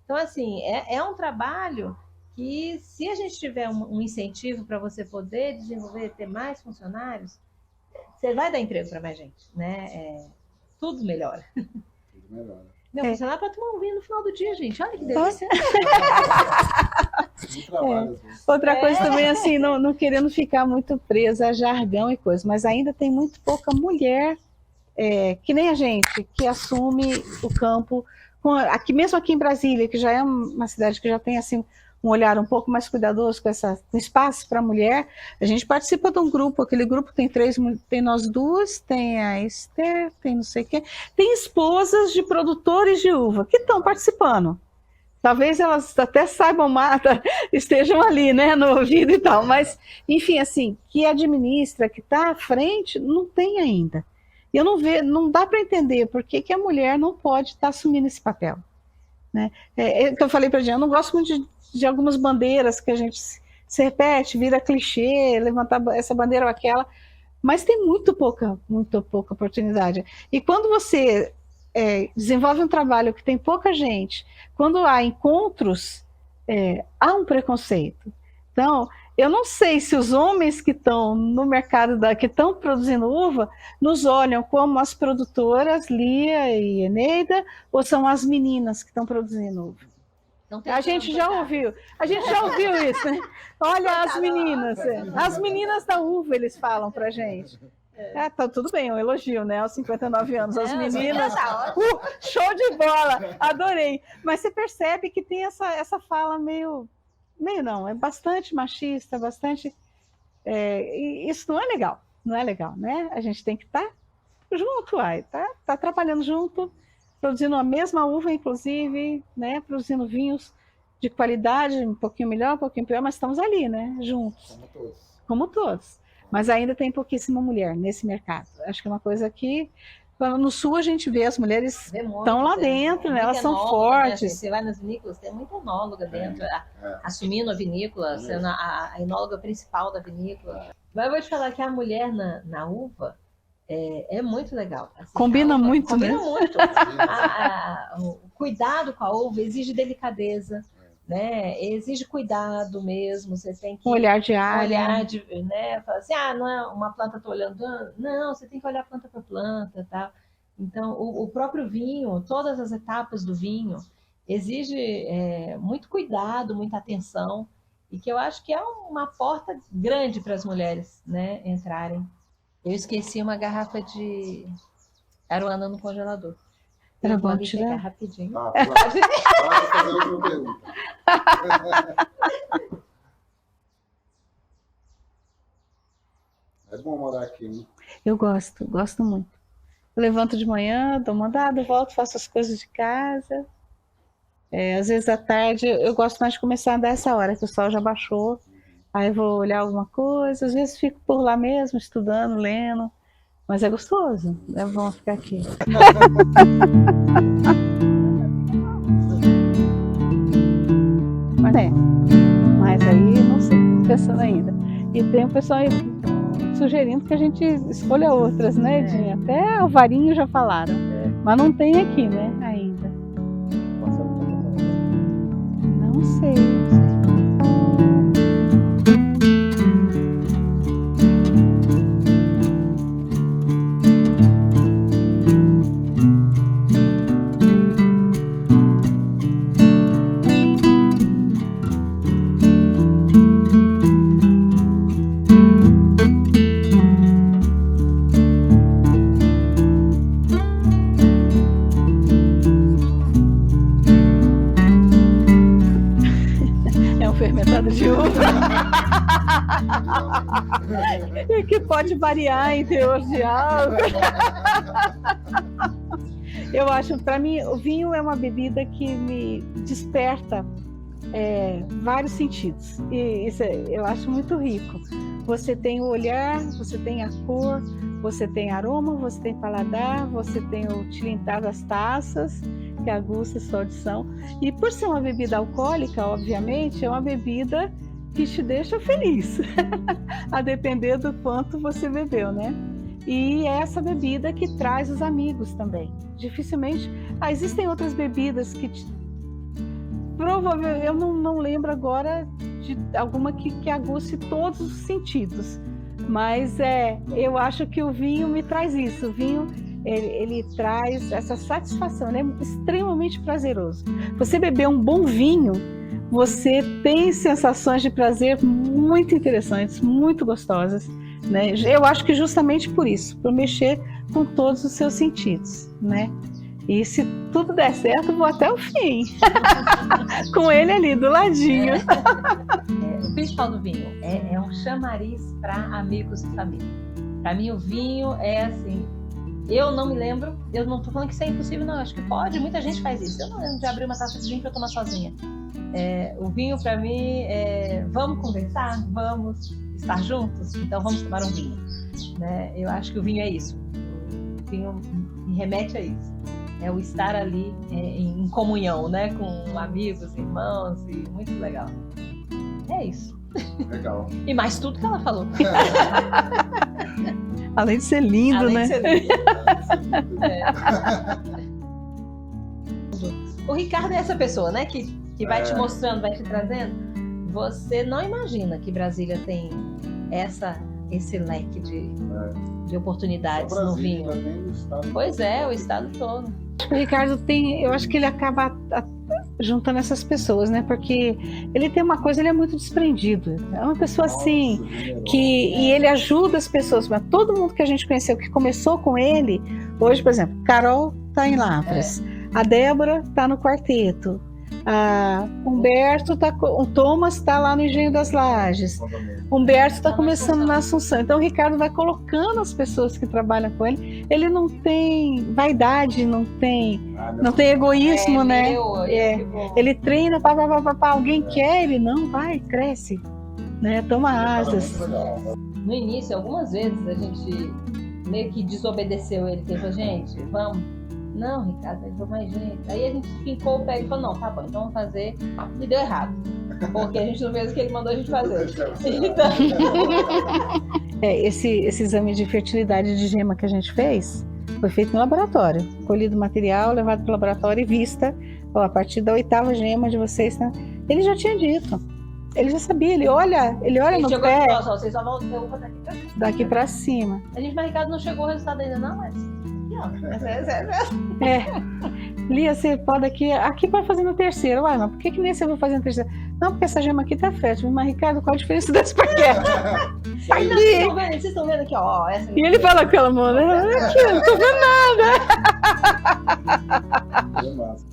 então, assim, é um trabalho que, se a gente tiver um incentivo para você poder desenvolver, ter mais funcionários, você vai dar emprego para mais gente, né? Tudo melhora. Tudo melhora. Meu funcionário para tomar um vinho no final do dia, gente. Olha que delícia. Outra coisa também, assim, não querendo ficar muito presa a jargão e coisa, mas ainda tem muito pouca mulher, que nem a gente, que assume o campo, mesmo aqui em Brasília, que já é uma cidade que já tem, assim, um olhar um pouco mais cuidadoso com espaço para a mulher. A gente participa de um grupo, aquele grupo tem nós duas, tem a Esther, tem não sei quem, tem esposas de produtores de uva que estão participando. Talvez elas até saibam mais, estejam ali, né, no ouvido e tal, mas, enfim, assim, que administra, que está à frente, não tem ainda. Eu não dá para entender por que a mulher não pode estar assumindo esse papel, né? Que eu falei para a Diana, eu não gosto muito de algumas bandeiras que a gente se repete, vira clichê, levantar essa bandeira ou aquela, mas tem muito pouca oportunidade. E quando você desenvolve um trabalho que tem pouca gente, quando há encontros, há um preconceito. Então, eu não sei se os homens que estão no mercado, que estão produzindo uva, nos olham como as produtoras, Lia e Eneida, ou são as meninas que estão produzindo uva. A gente já ouviu isso, né? Olha as meninas da uva, eles falam pra gente. Tá tudo bem, um elogio, né? Aos 59 anos, as meninas. Show de bola, adorei. Mas você percebe que tem essa fala meio não, é bastante machista, bastante. Isso não é legal, né? A gente tem que estar junto, tá trabalhando junto, produzindo a mesma uva, inclusive, né? Produzindo vinhos de qualidade, um pouquinho melhor, um pouquinho pior, mas estamos ali, né? Juntos. Como todos. Mas ainda tem pouquíssima mulher nesse mercado. Acho que é uma coisa que, no Sul, a gente vê as mulheres estão lá dentro, né? Elas são fortes. Né? Você vai nas vinícolas, tem muita enóloga dentro, assumindo a vinícola, sendo a enóloga principal da vinícola. Mas eu vou te falar que a mulher na uva é muito legal. Assim, combina muito, combina né? muito. O cuidado com a uva exige delicadeza. Né? Exige cuidado mesmo, você tem que um olhar diário, né? Falar assim, não é uma planta tô olhando, não, você tem que olhar planta por planta, tá? Então o próprio vinho, todas as etapas do vinho exige muito cuidado, muita atenção, e que eu acho que é uma porta grande para as mulheres, né, entrarem. Eu esqueci uma garrafa de aruana no congelador. Era bom tirar rapidinho. Pode fazer outra pergunta. É bom morar aqui, né? Eu gosto muito. Eu levanto de manhã, dou uma andada, volto, faço as coisas de casa. Às vezes à tarde, eu gosto mais de começar a andar essa hora, que o sol já baixou. Aí eu vou olhar alguma coisa, às vezes fico por lá mesmo, estudando, lendo. Mas é gostoso, é bom ficar aqui. Mas aí, não sei, estou pensando ainda. E tem o pessoal aí sugerindo que a gente escolha outras, né, Edinha? Até o Varinho já falaram. Mas não tem aqui, né, ainda. Não sei. fermentado de uva. E que pode variar em teor de álcool. Eu acho, para mim, o vinho é uma bebida que me desperta vários sentidos. E isso eu acho muito rico. Você tem o olhar, você tem a cor, você tem aroma, você tem paladar, você tem o tilintar das taças, que aguça a sua audição. E por ser uma bebida alcoólica, obviamente, é uma bebida que te deixa feliz, a depender do quanto você bebeu, né? E é essa bebida que traz os amigos também. Dificilmente... existem outras bebidas que... Provavelmente, eu não lembro agora de alguma que aguce todos os sentidos. Mas eu acho que o vinho me traz isso. O vinho, ele traz essa satisfação, ele é extremamente prazeroso. Você beber um bom vinho, você tem sensações de prazer muito interessantes, muito gostosas, né? Eu acho que justamente por isso, por mexer com todos os seus sentidos, né? E se tudo der certo, eu vou até o fim. Com ele ali, do ladinho. O principal do vinho é um chamariz para amigos e família. Para mim, o vinho é assim... Eu não me lembro, eu não estou falando que isso é impossível, não. Acho que pode, muita gente faz isso. Eu não lembro de abrir uma taça de vinho para tomar sozinha. O vinho, para mim, vamos conversar, vamos estar juntos, então vamos tomar um vinho. Né? Eu acho que o vinho é isso. O vinho me remete a isso. É o estar ali em comunhão, né? Com amigos, irmãos, e muito legal. É isso. Legal. E mais tudo que ela falou. Além de ser lindo, Além né? de ser lindo. O Ricardo é essa pessoa, né? Que vai te mostrando, vai te trazendo. Você não imagina que Brasília tem esse leque de oportunidades no vinho. Pois é, o estado todo. O Ricardo eu acho que ele acaba juntando essas pessoas, né? Porque ele tem uma coisa, ele é muito desprendido. É uma pessoa assim, e ele ajuda as pessoas. Mas todo mundo que a gente conheceu, que começou com ele, hoje, por exemplo, Carol tá em Lavras, a Débora tá no quarteto, o Thomas tá lá no Engenho das Lajes, Humberto está começando na Assunção. Então o Ricardo vai colocando as pessoas que trabalham com ele. Ele não tem vaidade, não tem egoísmo, né? Ele treina, alguém quer, ele não, vai, cresce, né? Toma asas. No início, algumas vezes a gente meio que desobedeceu ele, que ele falou, gente, vamos. Não, Ricardo, ele falou, mas gente. Aí a gente ficou o pé e falou, não, tá bom, então vamos fazer. E deu errado. Porque a gente não fez o que ele mandou a gente fazer. Então... esse exame de fertilidade de gema que a gente fez foi feito no laboratório. Colhido material, levado para o laboratório e vista. A partir da 8ª gema de vocês, né? Ele já tinha dito. Ele já sabia, ele olha no pé. Vocês só vão daqui para cima. A gente, mas Ricardo não chegou o resultado ainda, não, mas... Lia, você pode aqui pode fazer no terceiro. Uai, mas por que nesse eu vou fazer no terceiro? Não, porque essa gema aqui tá fértil. Mas Ricardo, qual a diferença desse paquete? Vocês estão vendo aqui, ó. E ele fala com ela, mano, aqui, eu não tô vendo nada. É massa.